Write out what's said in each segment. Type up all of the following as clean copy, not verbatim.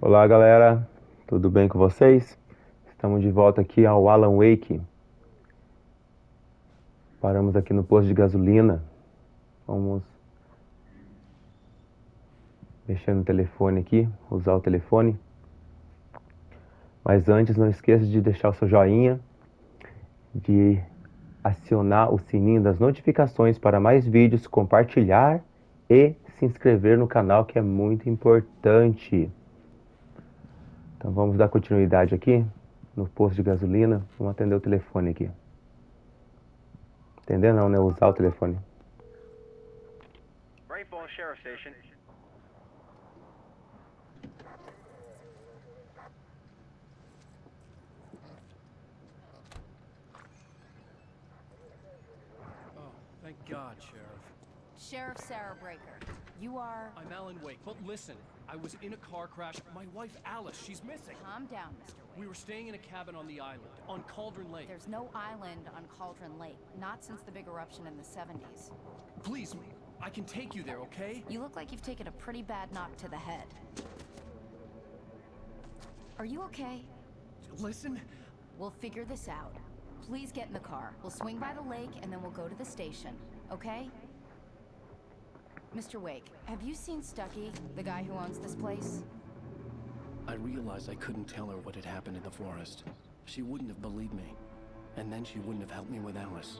Olá galera, tudo bem com vocês? Estamos de volta aqui ao Alan Wake. Paramos aqui no posto de gasolina. Vamos mexer no telefone aqui, usar o telefone. Mas antes não esqueça de deixar o seu joinha, de acionar o sininho das notificações para mais vídeos, compartilhar e se inscrever no canal, que é muito importante. Então vamos dar continuidade aqui no posto de gasolina. Vamos atender o telefone aqui. Atender não, né? Usar o telefone. Rainbow Sheriff Station. Oh, thank God, Sheriff. Sheriff Sarah Breaker, you are... I'm Alan Wake, but listen, I was in a car crash. My wife, Alice, she's missing. Calm down, Mr. Wake. We were staying in a cabin on the island, on Cauldron Lake. There's no island on Cauldron Lake, not since the big eruption in the 70s. Please, I can take you there, okay? You look like you've taken a pretty bad knock to the head. Are you okay? Listen. We'll figure this out. Please get in the car. We'll swing by the lake and then we'll go to the station, okay? Mr. Wake, have you seen Stucky, the guy who owns this place? I realized I couldn't tell her what had happened in the forest. She wouldn't have believed me. And then she wouldn't have helped me with Alice.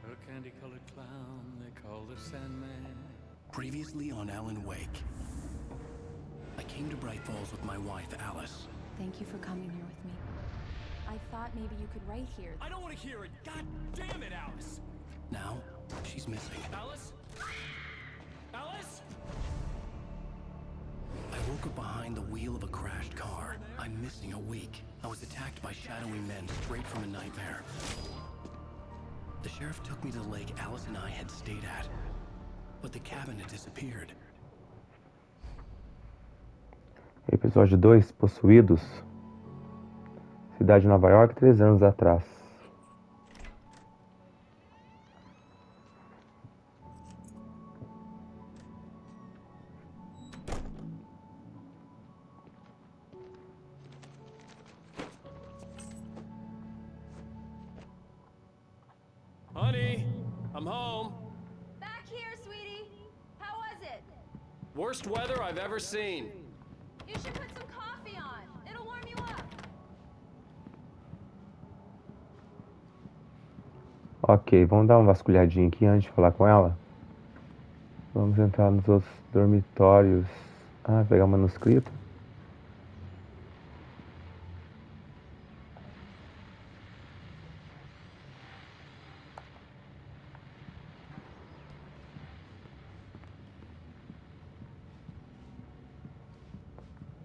A candy-colored clown they call the Sandman. Previously on Alan Wake. I came to Bright Falls with my wife, Alice. Thank you for coming here with me. I thought maybe you could write here. I don't want to hear it! God damn it, Alice! Now, she's missing. Alice? Alice? I woke up behind the wheel of a crashed car. I'm missing a week. I was attacked by shadowy men straight from a nightmare. The sheriff took me to the lake Alice and I had stayed at. But the cabin had disappeared. Episódio 2, Possuídos. Cidade de Nova York, 3 anos atrás. Honey, I'm home. Back here, sweetie. How was it? Worst weather I've ever seen. You should put some coffee on. It'll warm you up. Ok, vamos dar uma vasculhadinha aqui antes de falar com ela. Vamos entrar nos outros dormitórios. Ah, pegar o manuscrito.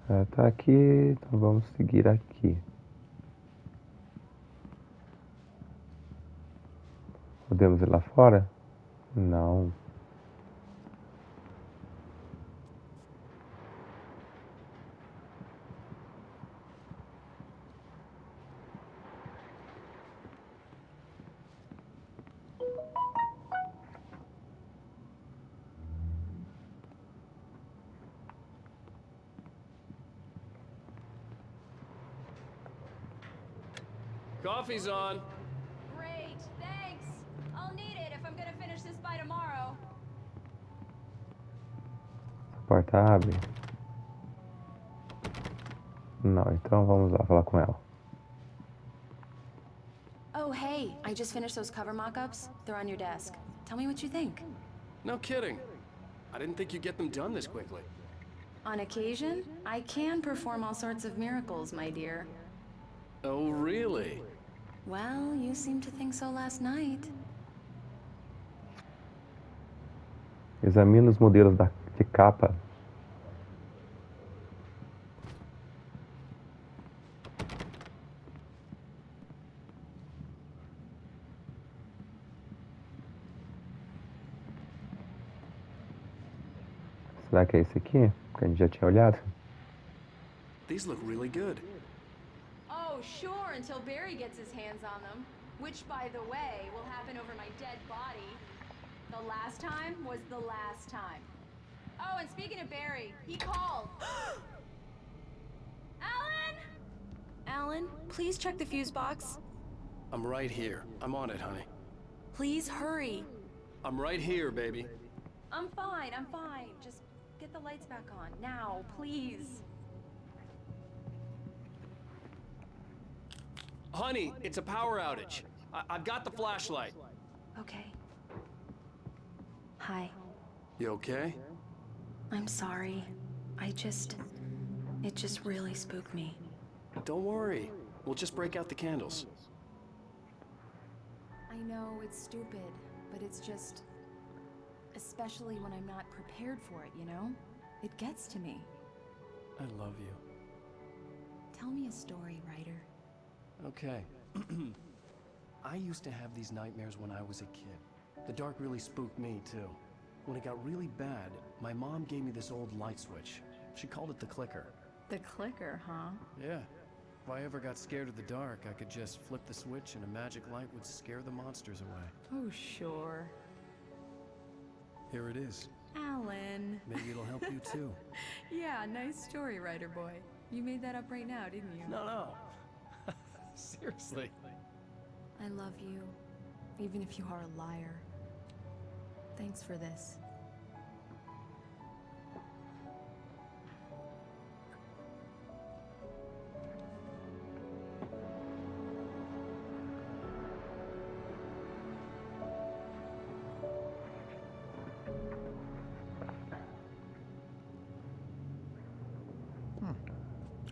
Ela tá aqui, então vamos seguir aqui. Podemos ir lá fora? Não. Coffee's on. Great, thanks. I'll need it if I'm gonna finish this by tomorrow. A porta abre. Não, então vamos lá falar com ela. Oh, hey, I just finished those cover mock-ups. They're on your desk. Tell me what you think. No kidding. I didn't think you'd get them done this quickly. On occasion, I can perform all sorts of miracles, my dear. Oh, really? Well, you seemed to think so last night. Examine os modelos de capa. Será que é esse aqui? Que a gente já tinha olhado? These look really good. Oh, sure, until Barry gets his hands on them. Which, by the way, will happen over my dead body. The last time was the last time. Oh, and speaking of Barry, he called. Alan? Alan, please check the fuse box. I'm right here. I'm on it, honey. Please hurry. I'm right here, baby. I'm fine, I'm fine. Just get the lights back on. Now, please. Honey, it's a power outage. I've got the flashlight. Okay. Hi. You okay? I'm sorry. It just really spooked me. Don't worry. We'll just break out the candles. I know it's stupid, but it's just... especially when I'm not prepared for it, you know? It gets to me. I love you. Tell me a story, writer. Okay. I used to have these nightmares when I was a kid. The dark really spooked me, too. When it got really bad, my mom gave me this old light switch. She called it the clicker. The clicker, huh? Yeah. If I ever got scared of the dark, I could just flip the switch and a magic light would scare the monsters away. Oh, sure. Here it is. Alan. Maybe it'll help you, too. Yeah, nice story, writer boy. You made that up right now, didn't you? No. Seriously. I love you, even if you are a liar. Thanks for this.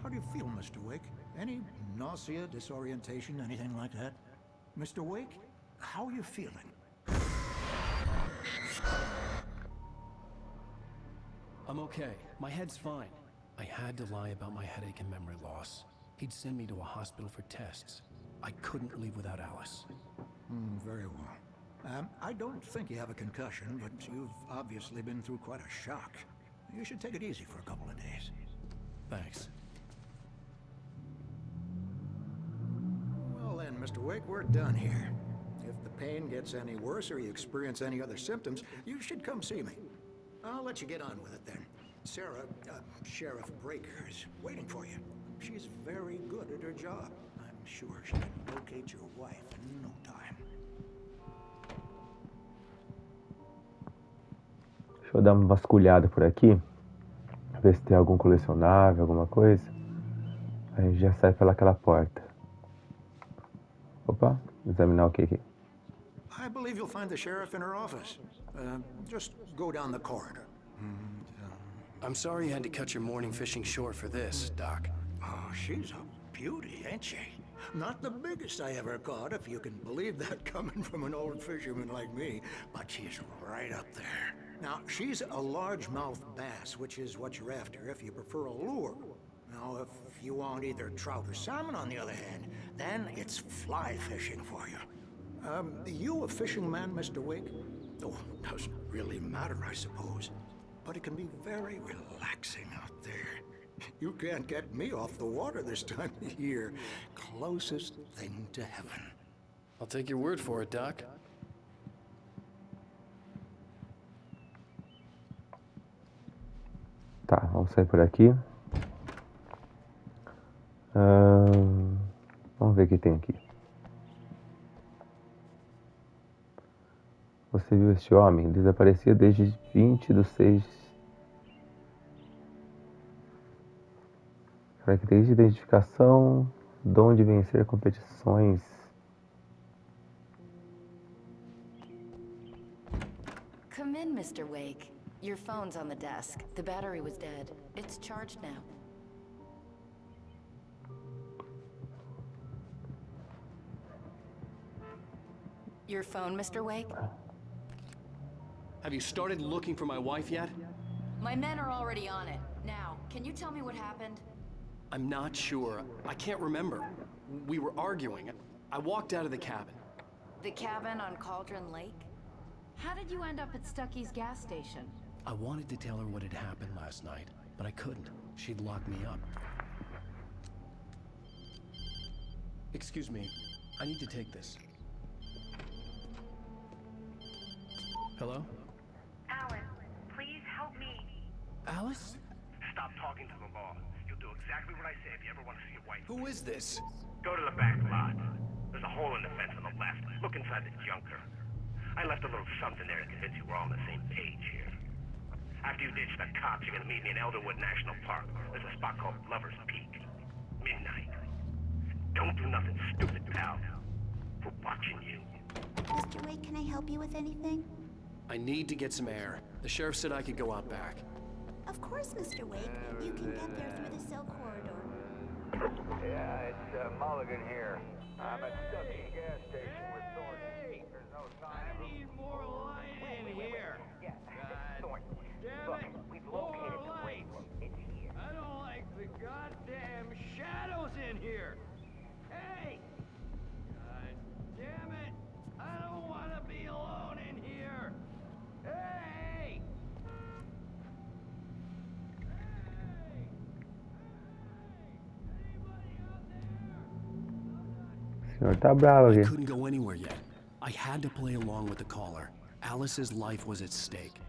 How do you feel, Mr. Wake? Any nausea, disorientation, anything like that? Mr. Wake, how are you feeling? I'm okay. My head's fine. I had to lie about my headache and memory loss. He'd send me to a hospital for tests. I couldn't leave without Alice. Very well. I don't think you have a concussion, but you've obviously been through quite a shock. You should take it easy for a couple of days. Thanks. Well then, Mr. Wake, we're done here. If the pain gets any worse or you experience any other symptoms, you should come see me. I'll let you get on with it then. Sarah, Sheriff Breaker, is waiting for you. She's very good at her job. I'm sure she can locate your wife in no time. Deixa eu dar uma vasculhada por aqui. Ver se tem algum colecionável, alguma coisa. A gente já sai pelaquela porta. Opa, examinar o que aqui. I believe you'll find the sheriff in her office. Just go down the corridor. I'm sorry you had to cut your morning fishing short for this, Doc. Oh, she's a beauty, ain't she? Not the biggest I ever caught, if you can believe that coming from an old fisherman like me, but she's right up there. Now, she's a largemouth bass, which is what you're after if you prefer a lure. Now, if you want either trout or salmon, on the other hand, then it's fly fishing for you. You a fishing man, Mr. Wake? Oh, doesn't really matter, I suppose. But it can be very relaxing out there. You can't get me off the water this time of year. Closest thing to heaven. I'll take your word for it, Doc. Tá, vamos sair por aqui. Vamos ver o que tem aqui. Você viu este homem? Desaparecia desde 20/6. Característica de identificação, dom de vencer competições. Come in, Mr. Wake. Your phone's on the desk. The battery was dead. It's charged now. Your phone, Mr. Wake? Have you started looking for my wife yet? My men are already on it. Now, can you tell me what happened? I'm not sure. I can't remember. We were arguing. I walked out of the cabin. The cabin on Cauldron Lake? How did you end up at Stucky's gas station? I wanted to tell her what had happened last night, but I couldn't. She'd lock me up. Excuse me. I need to take this. Hello? Alan, please help me. Alice? Stop talking to the law. You'll do exactly what I say if you ever want to see your wife. Who is this? Go to the back lot. There's a hole in the fence on the left. Look inside the junker. I left a little something there to convince you we're all on the same page here. After you ditch the cops, you're gonna meet me in Elderwood National Park. There's a spot called Lover's Peak. Midnight. Don't do nothing stupid, pal. We're watching you. Mr. Wake, can I help you with anything? I need to get some air. The sheriff said I could go out back. Of course, Mr. Wake. You can get there through the cell corridor. Yeah, it's Mulligan here. I'm at Stucky's gas station with Thornton. There's no sign of him. Need more light in here. Yeah, Thornton. Damn Look, it. we've More located the light. grave room. It's here. I don't like the goddamn shadows in here. Hey! God damn it! I don't want to be alone in here. Hey! O senhor tá bravo I aqui. couldn't go anywhere yet. I had to play along with the caller. Alice's life was at stake.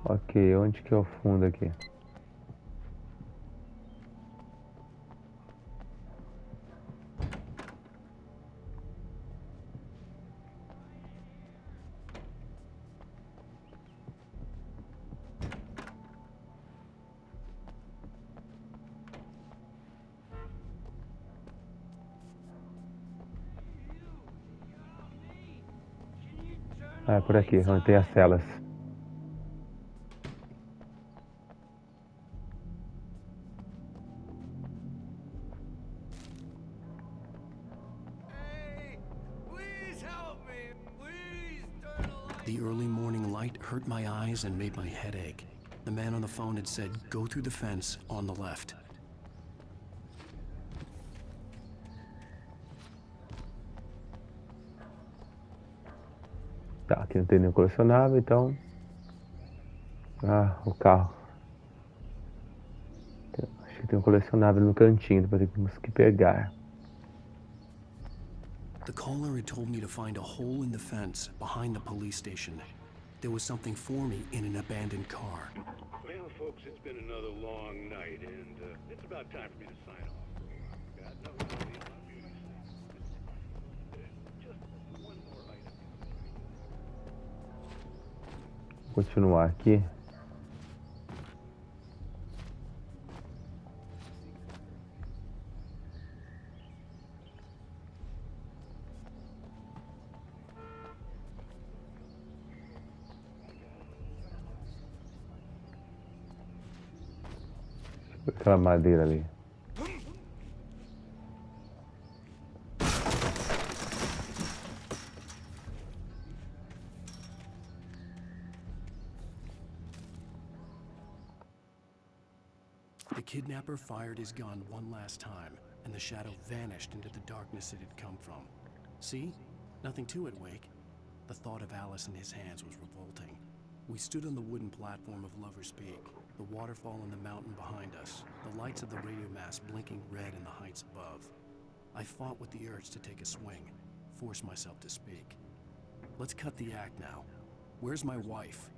Ok, onde que é o fundo aqui? Ah, é por aqui, onde tem as celas. The early morning light hurt my eyes and made my head ache. The man on the phone had said, go through the fence on the left. Tá, aqui não tem nenhum colecionável, então... Ah, o carro. Acho que tem um colecionável no cantinho, depois temos que pegar. The caller had told me to find a hole in the fence behind the police station. There was something for me in an abandoned car. Well, folks, it's been another long night, and it's about time for me to sign off for a while. God knows I'll be on beauty sleep. Just one more item. Vou continuar aqui. Aquela madeira ali. The kidnapper fired his gun one last time, and the shadow vanished into the darkness it had come from. See? Nothing to it, Wake. The thought of Alice in his hands was revolting. We stood on the wooden platform of Lover's Peak, the waterfall in the mountain behind us, the lights of the radio mast blinking red in the heights above. I fought with the urge to take a swing, force myself to speak. Let's cut the act now. Where's my wife?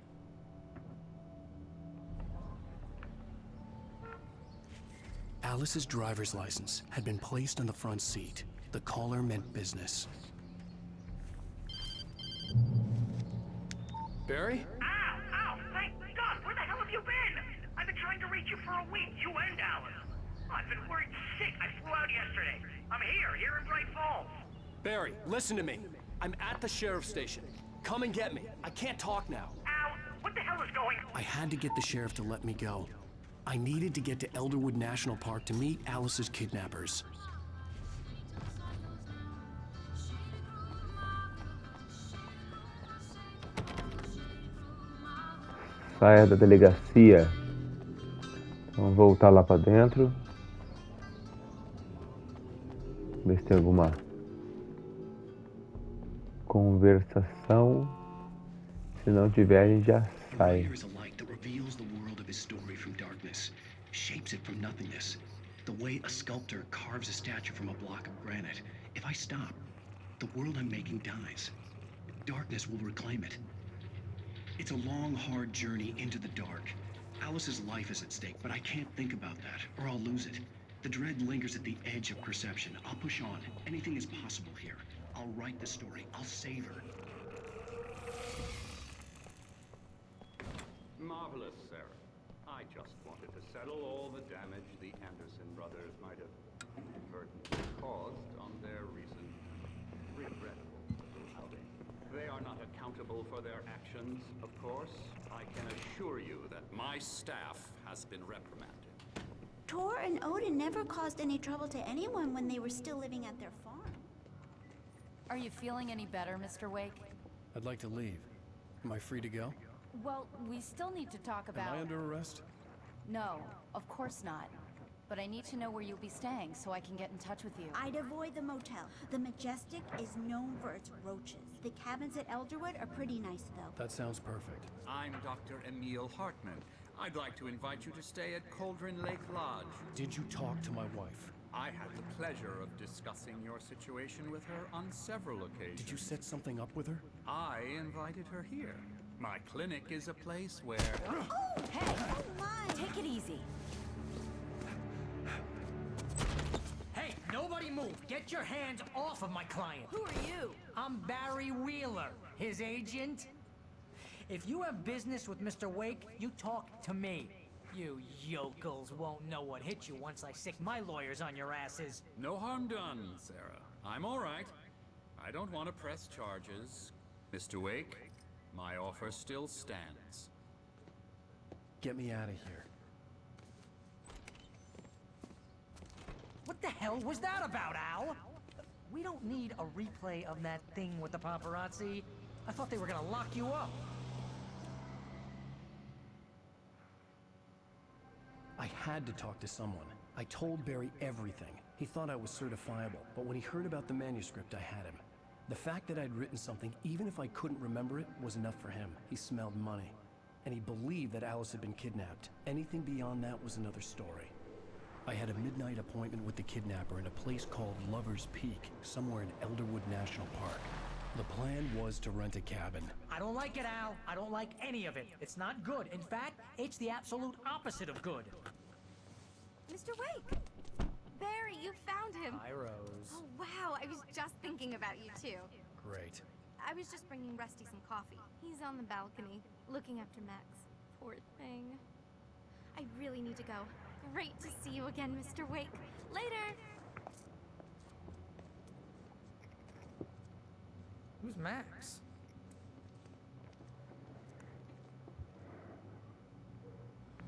Alice's driver's license had been placed on the front seat. The caller meant business. Barry? Ow! Ow! Thank God! Where the hell have you been? I've been trying to reach you for a week, you and Alice. I've been worried sick. I flew out yesterday. I'm here in Bright Falls. Barry, listen to me. I'm at the sheriff's station. Come and get me. I can't talk now. Ow! What the hell is going on? I had to get the sheriff to let me go. I needed to get to Elderwood National Park to meet Alice's kidnappers. Saia da delegacia. Vamos voltar lá pra dentro. Ver se tem alguma conversação. Se não tiver, a gente já sai. Here is a light that reveals the world of his story from darkness, shapes it from nothingness. The way a sculptor carves a statue from a block of granite. If I stop, the world I'm making dies. Darkness will reclaim it. It's a long, hard journey into the dark. Alice's life is at stake, but I can't think about that, or I'll lose it. The dread lingers at the edge of perception. I'll push on. Anything is possible here. I'll write the story. I'll save her. Marvelous, Sarah. I just wanted to settle all the damage the Anderson brothers might have inadvertently caused on their recent regrettable outing. They are not accountable for their actions, of course. I can assure you that my staff has been reprimanded. Tor and Odin never caused any trouble to anyone when they were still living at their farm. Are you feeling any better, Mr. Wake? I'd like to leave. Am I free to go? Well, we still need to talk about... Am I under arrest? No, of course not. But I need to know where you'll be staying so I can get in touch with you. I'd avoid the motel. The Majestic is known for its roaches. The cabins at Elderwood are pretty nice, though. That sounds perfect. I'm Dr. Emil Hartman. I'd like to invite you to stay at Cauldron Lake Lodge. Did you talk to my wife? I had the pleasure of discussing your situation with her on several occasions. Did you set something up with her? I invited her here. My clinic is a place where... Oh, hey! Oh, my! Take it easy. Hey, nobody move! Get your hands off of my client! Who are you? I'm Barry Wheeler, his agent. If you have business with Mr. Wake, you talk to me. You yokels won't know what hit you once I sick my lawyers on your asses. No harm done, Sarah. I'm all right. I don't want to press charges. Mr. Wake, my offer still stands. Get me out of here. What the hell was that about, Al? We don't need a replay of that thing with the paparazzi. I thought they were gonna lock you up. I had to talk to someone. I told Barry everything. He thought I was certifiable, but when he heard about the manuscript, I had him. The fact that I'd written something, even if I couldn't remember it, was enough for him. He smelled money. And he believed that Alice had been kidnapped. Anything beyond that was another story. I had a midnight appointment with the kidnapper in a place called Lover's Peak, somewhere in Elderwood National Park. The plan was to rent a cabin. I don't like it, Al. I don't like any of it. It's not good. In fact, it's the absolute opposite of good. Mr. Wake! Barry, you found him! Hi, Rose. Oh, wow. I was just thinking about you, too. Great. I was just bringing Rusty some coffee. He's on the balcony, looking after Max. Poor thing. I really need to go. Great to see you again, Mr. Wake. Later! Who's Max?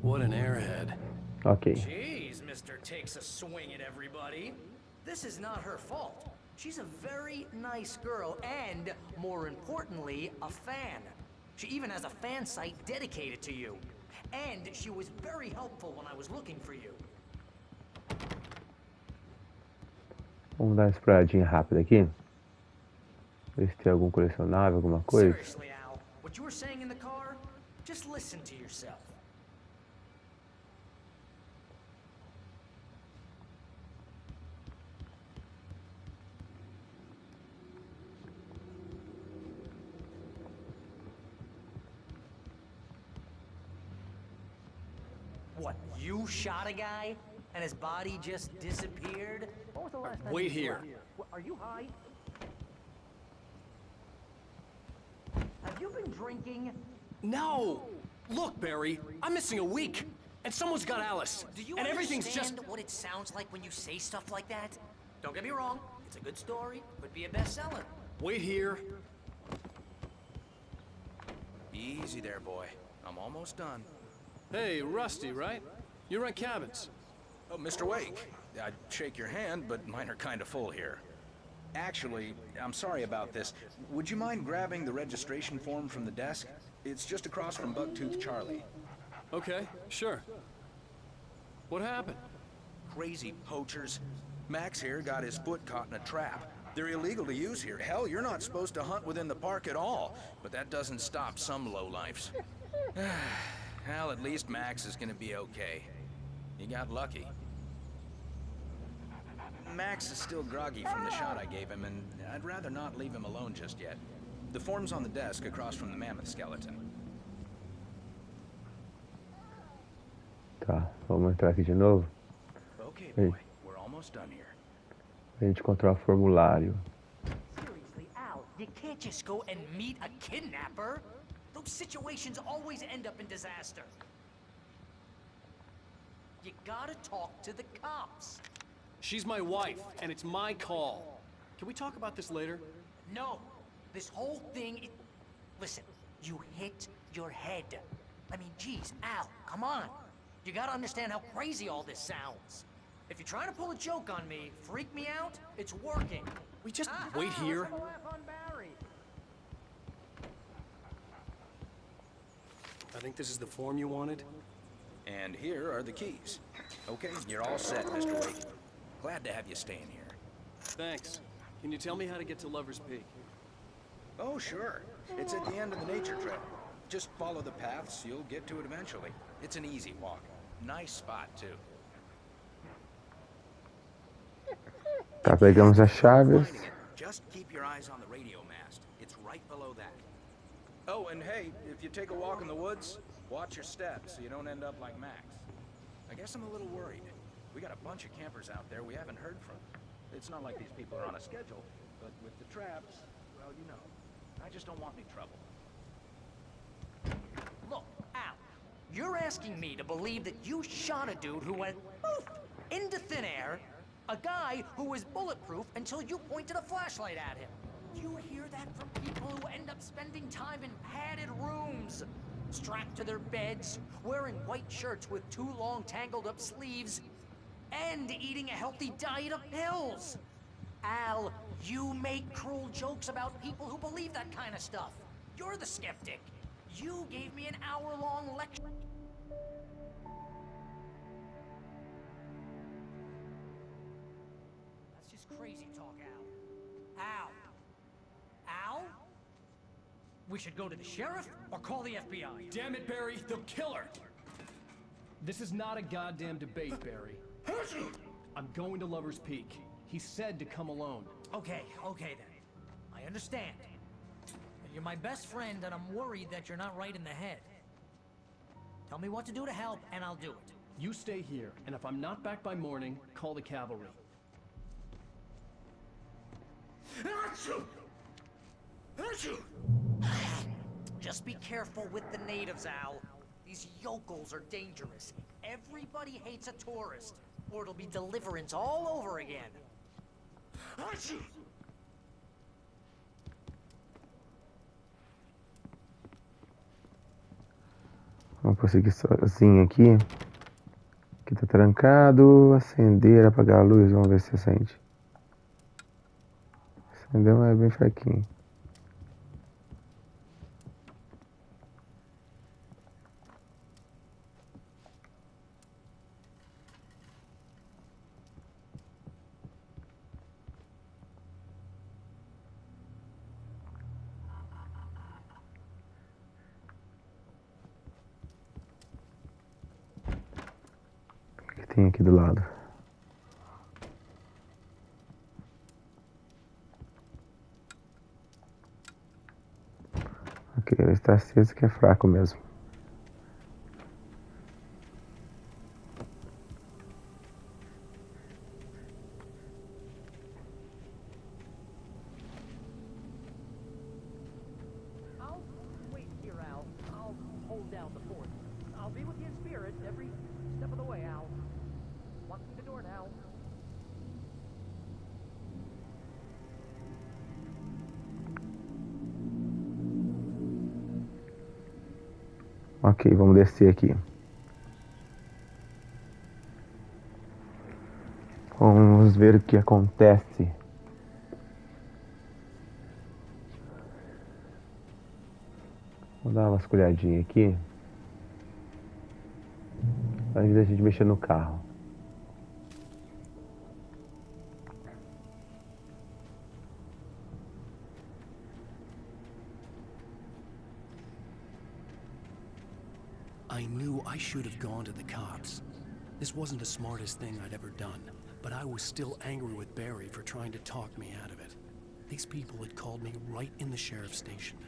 What an airhead. Ok. Jeez, Mr. Takes a swing at everybody. This is not her fault. She's a very nice girl and, more importantly, a fan. She even has a fan site dedicated to you. And she was very helpful when I was looking for you. Vamos dar uma exploradinha rápida aqui. Ver se tem algum colecionável, alguma coisa. Seriously, Al, what you were saying in the car, just listen to yourself. What, you shot a guy and his body just disappeared? When was the last time Wait you here. were here? What, are you high? Have you been drinking? No! Look, Barry, I'm missing a week, and someone's got Alice. Do you and everything's understand just... what it sounds like when you say stuff like that? Don't get me wrong, it's a good story, could be a bestseller. Wait here. Easy there, boy. I'm almost done. Hey, Rusty, right? You rent cabins. Oh, Mr. Wake. I'd shake your hand, but mine are kind of full here. Actually, I'm sorry about this. Would you mind grabbing the registration form from the desk? It's just across from Bugtooth Charlie. Okay, sure. What happened? Crazy poachers. Max here got his foot caught in a trap. They're illegal to use here. Hell, you're not supposed to hunt within the park at all. But that doesn't stop some lowlifes. Well, at least Max is gonna be okay. He got lucky. Max is still groggy from the shot I gave him, and I'd rather not leave him alone just yet. The form's on the desk across from the mammoth skeleton. Tá, vamos entrar aqui de novo. Okay, boy, we're almost done here. A gente encontrar o formulário. Seriously, Al, you can't just go and meet a kidnapper. Those situations always end up in disaster. You gotta talk to the cops. She's my wife, and it's my call. Can we talk about this later? No, this whole thing, listen, you hit your head. I mean, geez, Al, come on. You gotta understand how crazy all this sounds. If you're trying to pull a joke on me, freak me out, it's working. We just wait here. I think this is the form you wanted. And here are the keys. Okay, you're all set, Mr. Wake. Glad to have you staying here. Thanks. Can you tell me how to get to Lover's Peak? Oh, sure. It's at the end of the nature trail. Just follow the paths, you'll get to it eventually. It's an easy walk. Nice spot, too. Tá, pegamos as chaves. Just keep your eyes on the radio mast. It's right below that. Oh, and hey, if you take a walk in the woods, watch your steps so you don't end up like Max. I guess I'm a little worried. We got a bunch of campers out there we haven't heard from. It's not like these people are on a schedule, but with the traps, well, you know, I just don't want any trouble. Look, Al, you're asking me to believe that you shot a dude who went poof into thin air, a guy who was bulletproof until you pointed a flashlight at him. You hear that from people who end up spending time in padded rooms, strapped to their beds, wearing white shirts with too long tangled up sleeves, and eating a healthy diet of pills. Al, you make cruel jokes about people who believe that kind of stuff. You're the skeptic. You gave me an hour-long lecture. That's just crazy talk, Al. Al. Al? We should go to the sheriff or call the FBI. Damn it, Barry, they'll kill her. This is not a goddamn debate, Barry. I'm going to Lover's Peak. He said to come alone. Okay then. I understand. You're my best friend, and I'm worried that you're not right in the head. Tell me what to do to help, and I'll do it. You stay here, and if I'm not back by morning, call the cavalry. Just be careful with the natives, Al. These yokels are dangerous. Everybody hates a tourist, or it'll be deliverance all over again. Vamos prosseguir sozinho aqui. Aqui tá trancado. Acender, apagar a luz. Vamos ver se acende. Acendeu, mas é bem fraquinho. O que tem aqui do lado? Ok, ele está aceso, que é fraco mesmo. I'll wait here, Al. I'll hold down the fort. I'll be with you in spirit every step of the way, Al. Walk through the door now. Ok, vamos descer aqui. Vamos ver o que acontece. Vou dar uma vasculhadinha aqui. Antes da gente mexer no carro. I knew I should have gone to the cops. This wasn't the smartest thing I'd ever done, but I was still angry with Barry for trying to talk me out of it. These people had called me right in the sheriff's station.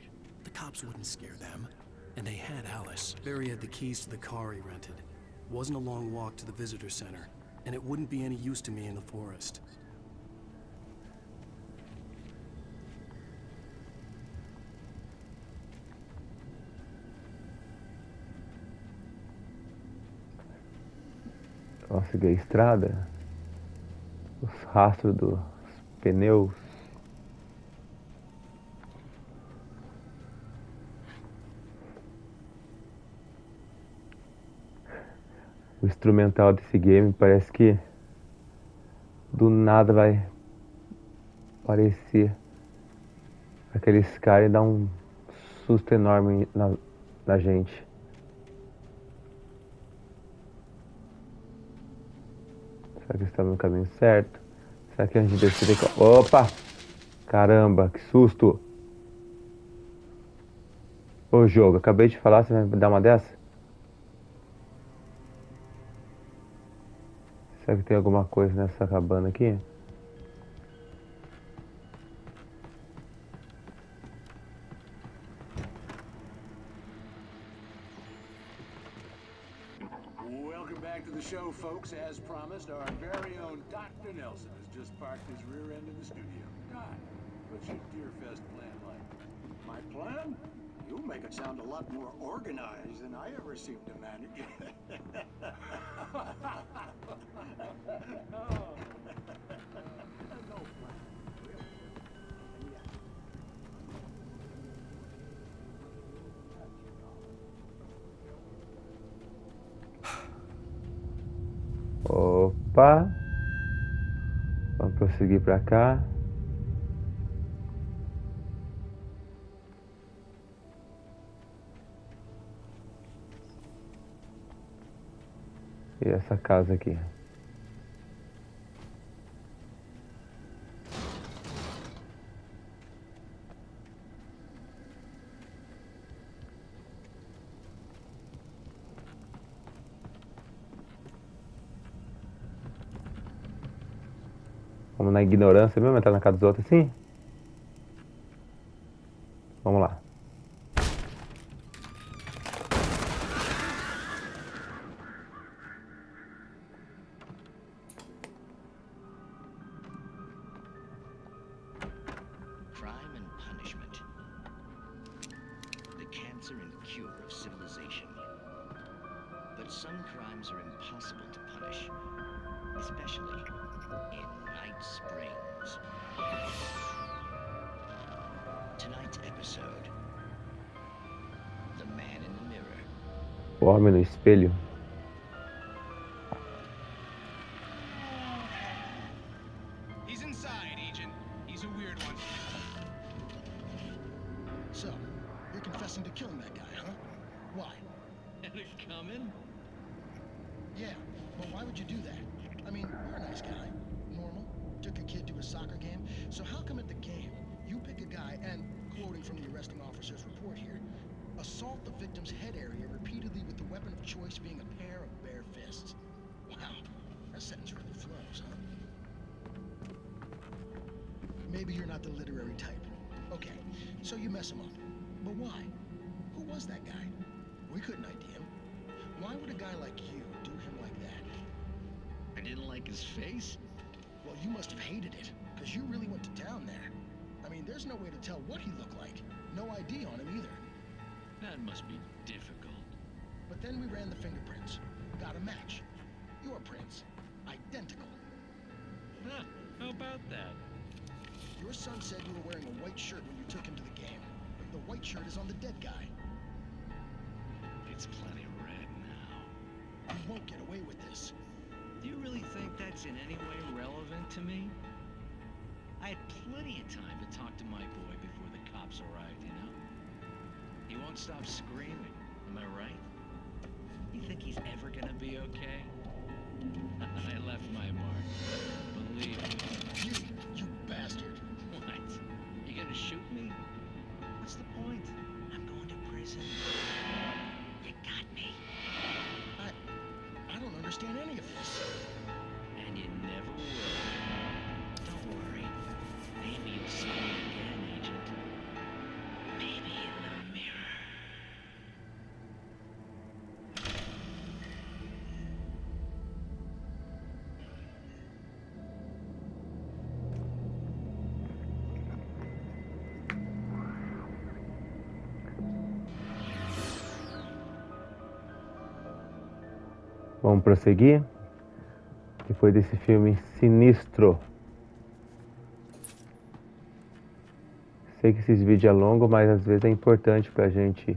The cops wouldn't scare them. And they had Alice. Barry had the keys to the car he rented. It wasn't a long walk to the visitor center, and it wouldn't be any use to me in the forest. Vamos seguir a estrada. Os rastros dos pneus. O instrumental desse game parece que do nada vai aparecer aqueles caras e dar um susto enorme na gente. Será que estamos no caminho certo? Será que a gente decide... Opa! Caramba, que susto! Ô jogo, acabei de falar, você vai me dar uma dessa? Será que tem alguma coisa nessa cabana aqui? Welcome back to the show, folks. As promised, our very own Dr. Nelson has just parked his rear end in the studio. God, what's your Deerfest plan like? My plan? You make it sound a lot more organized than I ever seem to manage. Opa! Vamos prosseguir pra cá. E essa casa aqui. Vamos na ignorância mesmo, entrar na casa dos outros assim? Vamos lá. Crime and punishment. The cancer and cure of civilization. But some crimes are impossible to punish, especially in Night Springs. Tonight's episode, The Man in the Mirror. O homem no espelho. He's inside, Agent. He's a weird one. So, you're confessing to killing that guy, huh? Why? Had it coming? Yeah, but why would you do that? I mean, you're a nice guy. Normal. Took a kid to a soccer game. So how come at the game, you pick a guy and, quoting from the arresting officer's report here, assault the victim's head area repeatedly with the weapon of choice being a pair of bare fists? Wow, that sentence really flows, huh? Maybe you're not the literary type. Okay, so you mess him up. But why? Who was that guy? We couldn't ID him. Why would a guy like you do him like that? I didn't like his face? Well, you must have hated it, because you really went to town there. I mean, there's no way to tell what he looked like. No ID on him either. That must be difficult. But then we ran the fingerprints. Got a match. Your prints. Identical. Huh, how about that? Your son said you were wearing a white shirt when you took him to the game. The white shirt is on the dead guy. It's It's plenty red now. You won't get away with this. Do you really think that's in any way relevant to me? I had plenty of time to talk to my boy before the cops arrived, you know? He won't stop screaming, am I right? You think he's ever gonna be okay? I left my mark. Believe me. You bastard. What? You gonna shoot me? What's the point? I'm going to prison. You got me. I don't understand any of this. And you never will. Don't worry. Maybe you'll see me again, Agent. Maybe in the mirror. Vamos prosseguir. Depois desse filme sinistro. Sei que esses vídeos é longo, mas às vezes é importante pra gente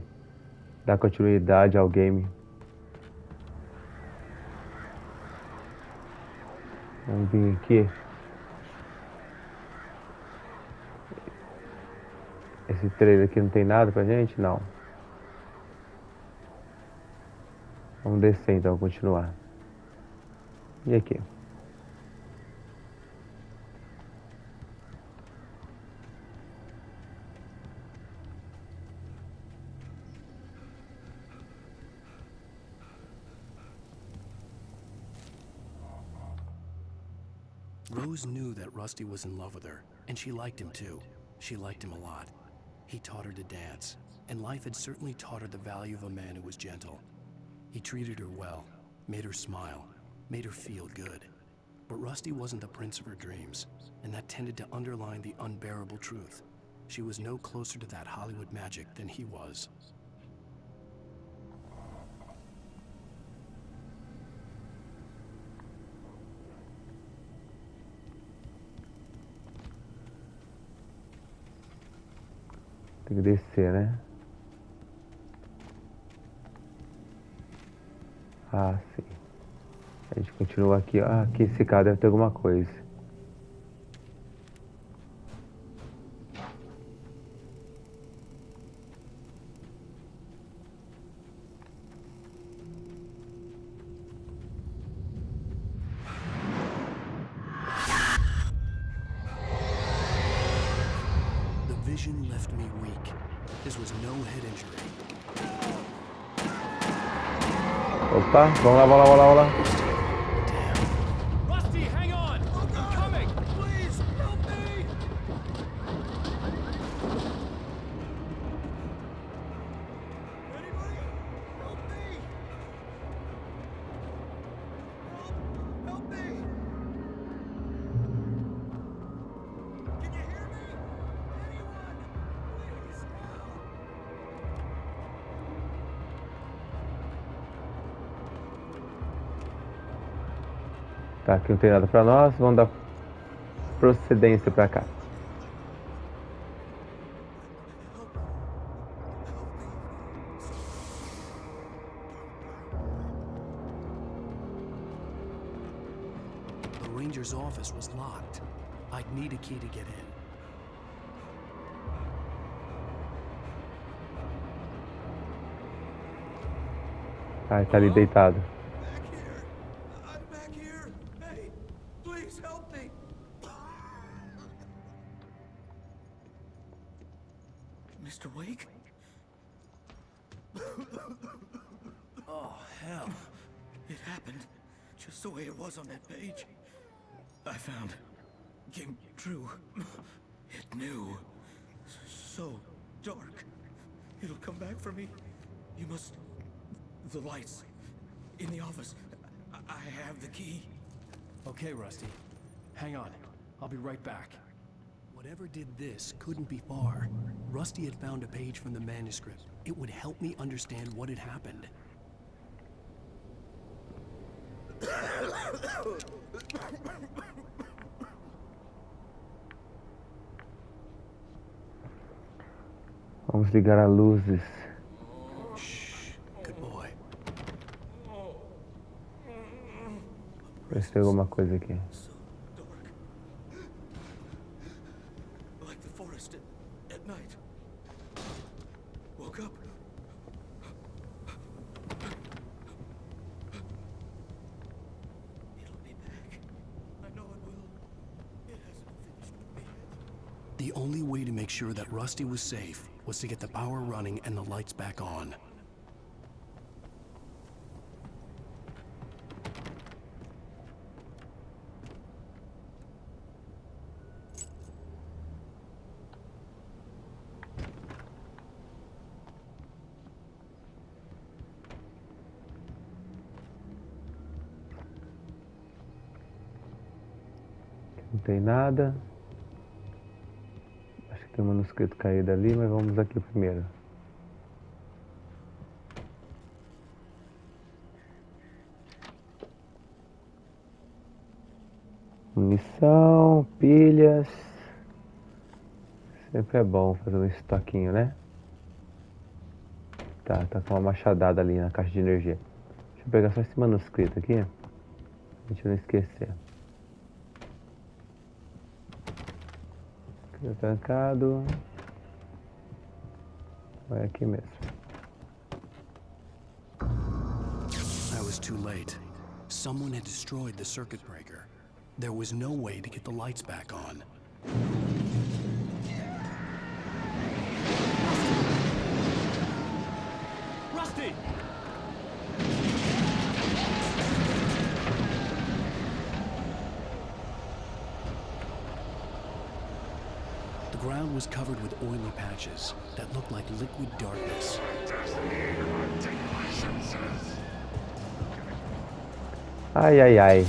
dar continuidade ao game. Vamos vir aqui. Esse trailer aqui não tem nada pra gente? Não. Vamos descer então, continuar. E aqui? Rose knew that Rusty was in love with her, and she liked him too. She liked him a lot. He taught her to dance, and life had certainly taught her the value of a man who was gentle. He treated her well, made her smile, made her feel good. But Rusty wasn't the prince of her dreams, and that tended to underline the unbearable truth. She was no closer to that Hollywood magic than he was. Tem que descer, né? Ah, sim. A gente continua aqui. Ah, aqui esse cara deve ter alguma coisa. The vision left me weak. This was no head injury. Opa, vamos lá, vamos lá, vamos lá, vamos lá. Rusty, hang on! I'm coming! Please, help me! Anybody? Help me! Help me! Can you hear me? Anyone? Please, help! Tá, aqui não tem nada pra nós. Vamos dar procedência pra cá. The ranger's office was locked. I'd need a key to get in. Ah, tá ali deitado. I'm back here! Hey, please help me! Mr. Wake? Oh, hell. It happened just the way it was on that page. I found. Came true. It knew. So dark. It'll come back for me. You must... The lights. In the office. I have the key. Okay, Rusty. Hang on. I'll be right back. Whatever did this couldn't be far. Rusty had found a page from the manuscript. It would help me understand what had happened. Vamos ligar as luzes. Shh. Good boy. Ver se tem alguma coisa aqui. Like the forest at night. Woke up. It'll be back. I know it will. It hasn't finished with me yet. The only way to make sure that Rusty was safe was to get the power running and the lights back on. Não tem nada. Acho que tem um manuscrito caído ali, mas vamos aqui primeiro. Munição, pilhas. Sempre é bom fazer um estoquinho, né? Tá com uma machadada ali na caixa de energia. Deixa eu pegar só esse manuscrito aqui. Pra gente não esquecer. Aqui trancado. Vai aqui mesmo. I was too late. Someone had destroyed the circuit breaker. There was no way to get the lights back on. Rusty! The ground was covered with oily patches that looked like liquid darkness. Ai, ai, ai.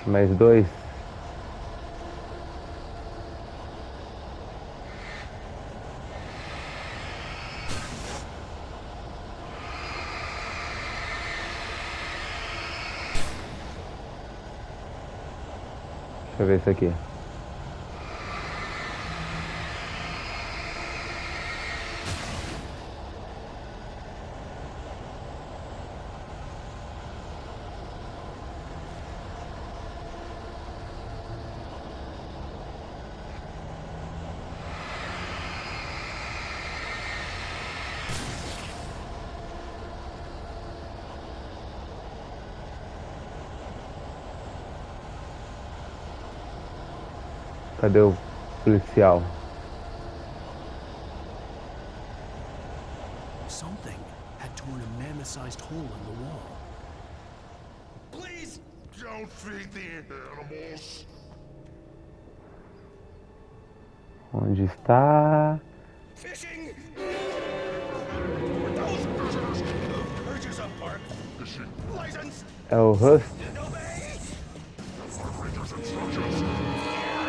Mais dois. Deixa eu ver isso aqui. Cadê o policial? Something had torn a mammoth-sized hole in the wall. Please don't feed the animals. Onde está? Fishing. Those purchase a park. License. É o Rust? At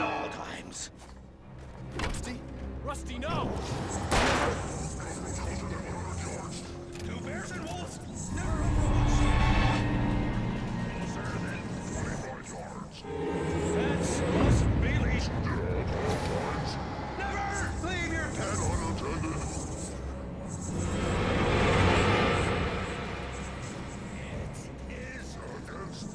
all times. Rusty, no! Two bears and wolves never approach. Closer than 25 yards. Fence must be leashed. Never leave your pet unattended. It is against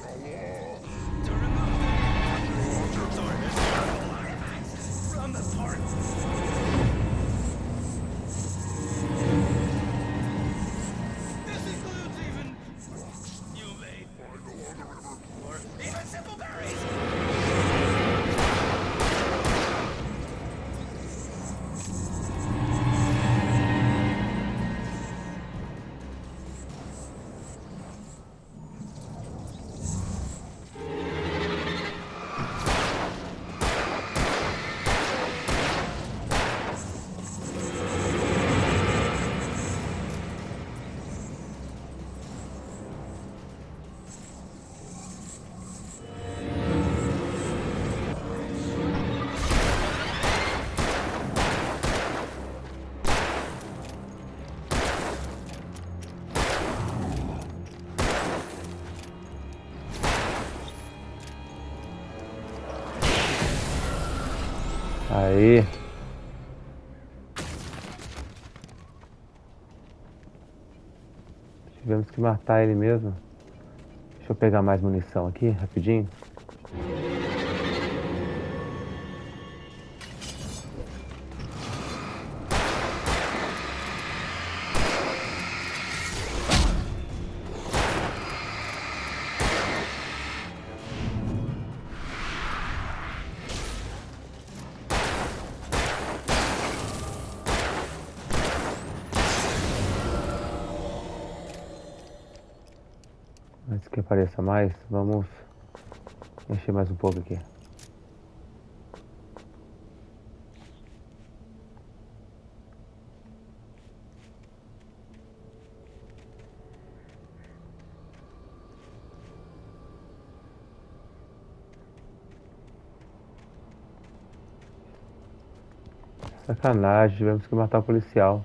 Aí. Tivemos que matar ele mesmo. Deixa eu pegar mais munição aqui, rapidinho. Antes que apareça mais, vamos encher mais um pouco aqui. Sacanagem, tivemos que matar o policial.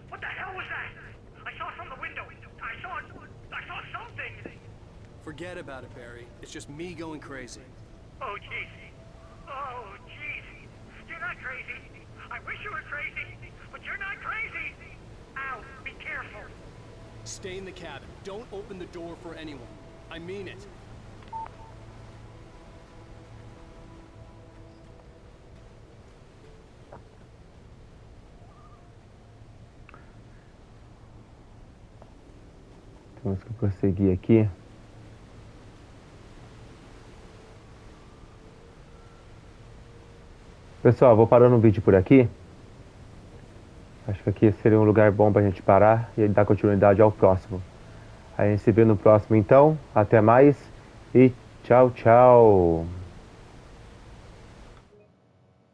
What the hell was that? I saw it from the window. I saw something. Forget about it, Barry. It's just me going crazy. Oh, jeez. Oh, jeez. You're not crazy. I wish you were crazy, but you're not crazy. Ow, be careful. Stay in the cabin. Don't open the door for anyone. I mean it. Temos que prosseguir aqui. Pessoal, vou parando o vídeo por aqui. Acho que aqui seria um lugar bom pra gente parar e dar continuidade ao próximo. A gente se vê no próximo então. Até mais e tchau, tchau.